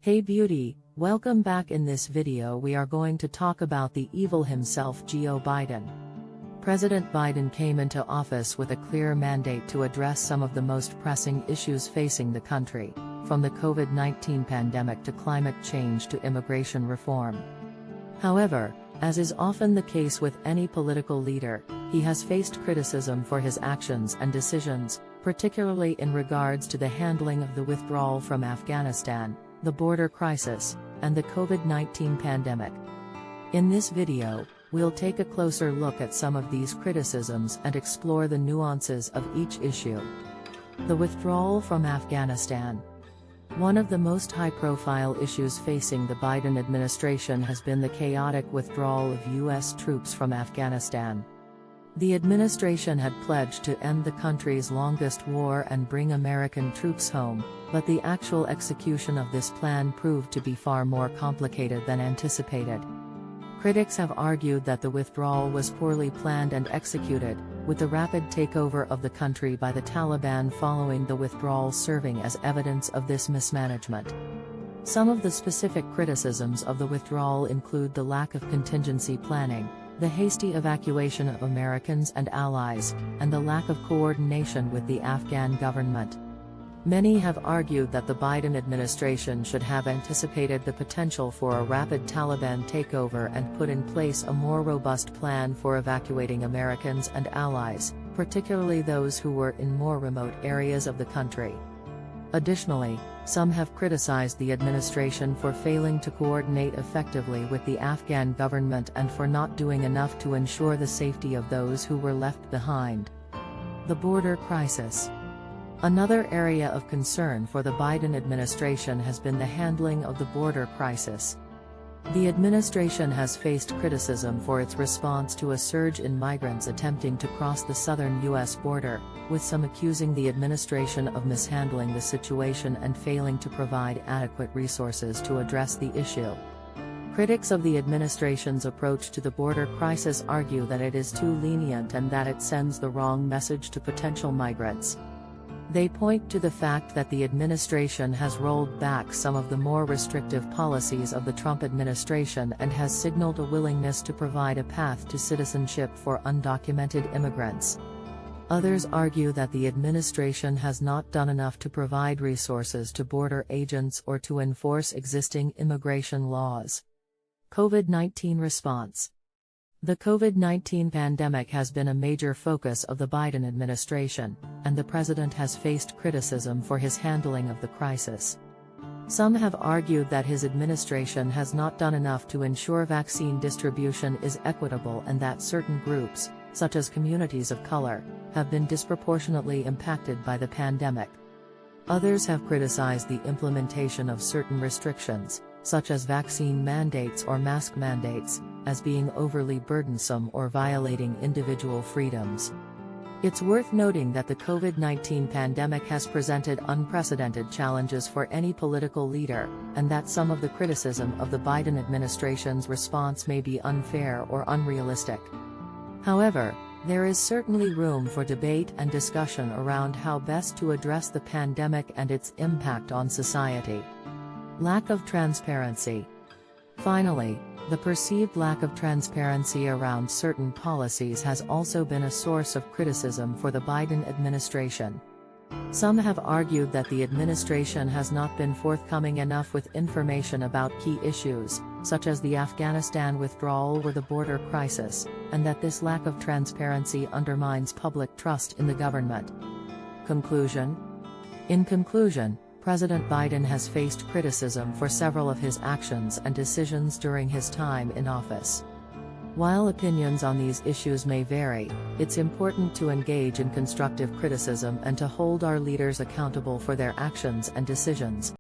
Hey beauty, welcome back. In this video we are going to talk about the evil himself, Joe Biden. President Biden came into office with a clear mandate to address some of the most pressing issues facing the country, from the COVID-19 pandemic to climate change to immigration reform. However, as is often the case with any political leader, he has faced criticism for his actions and decisions, particularly in regards to the handling of the withdrawal from Afghanistan, the border crisis, and the COVID-19 pandemic. In this video, we'll take a closer look at some of these criticisms and explore the nuances of each issue. The withdrawal from Afghanistan. One of the most high-profile issues facing the Biden administration has been the chaotic withdrawal of U.S. troops from Afghanistan. The administration had pledged to end the country's longest war and bring American troops home, but the actual execution of this plan proved to be far more complicated than anticipated. Critics have argued that the withdrawal was poorly planned and executed, with the rapid takeover of the country by the Taliban following the withdrawal serving as evidence of this mismanagement. Some of the specific criticisms of the withdrawal include the lack of contingency planning, the hasty evacuation of Americans and allies, and the lack of coordination with the Afghan government. Many have argued that the Biden administration should have anticipated the potential for a rapid Taliban takeover and put in place a more robust plan for evacuating Americans and allies, particularly those who were in more remote areas of the country. Additionally, some have criticized the administration for failing to coordinate effectively with the Afghan government and for not doing enough to ensure the safety of those who were left behind. The border crisis. Another area of concern for the Biden administration has been the handling of the border crisis. The administration has faced criticism for its response to a surge in migrants attempting to cross the southern U.S. border, with some accusing the administration of mishandling the situation and failing to provide adequate resources to address the issue. Critics of the administration's approach to the border crisis argue that it is too lenient and that it sends the wrong message to potential migrants. They point to the fact that the administration has rolled back some of the more restrictive policies of the Trump administration and has signaled a willingness to provide a path to citizenship for undocumented immigrants. Others argue that the administration has not done enough to provide resources to border agents or to enforce existing immigration laws. COVID-19 response. The COVID-19 pandemic has been a major focus of the Biden administration, and the president has faced criticism for his handling of the crisis. Some have argued that his administration has not done enough to ensure vaccine distribution is equitable and that certain groups, such as communities of color, have been disproportionately impacted by the pandemic. Others have criticized the implementation of certain restrictions, such as vaccine mandates or mask mandates, as being overly burdensome or violating individual freedoms. It's worth noting that the COVID-19 pandemic has presented unprecedented challenges for any political leader, and that some of the criticism of the Biden administration's response may be unfair or unrealistic. However, there is certainly room for debate and discussion around how best to address the pandemic and its impact on society. Lack of transparency. Finally, the perceived lack of transparency around certain policies has also been a source of criticism for the Biden administration. Some have argued that the administration has not been forthcoming enough with information about key issues, such as the Afghanistan withdrawal or the border crisis, and that this lack of transparency undermines public trust in the government. Conclusion. In conclusion, President Biden has faced criticism for several of his actions and decisions during his time in office. While opinions on these issues may vary, it's important to engage in constructive criticism and to hold our leaders accountable for their actions and decisions.